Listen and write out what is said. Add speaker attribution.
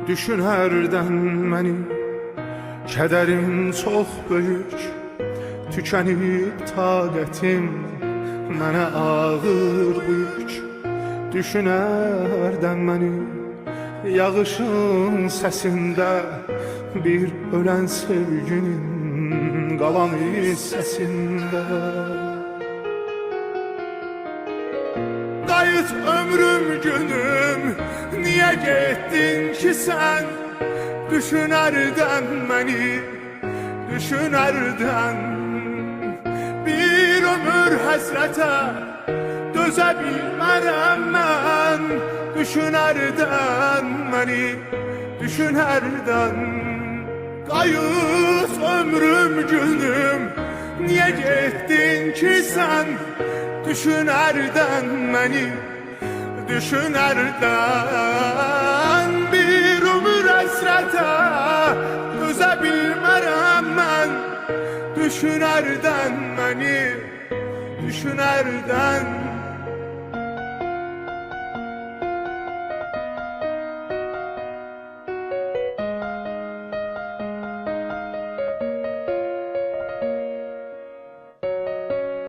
Speaker 1: Düşünərdən məni kədərim çox böyük, tükənib taqətim mənə ağır bu yük. Düşünərdən məni yağışın səsində, bir ölən sevginin qalan hissəsində. Qayıt ömrüm günüm, niyə getdin ki sən? Düşünərdən məni, düşünərdən. Bir ömür həsrətə dözə bilmərəm mən. Düşünərdən məni, düşünərdən. Qayıt ömrüm günüm, niyə getdin ki sən? Düşünərdən məni, düşünərdən. Bir ömür həsrətə dözə bilmərəm mən. Düşünərdən məni, düşünərdən.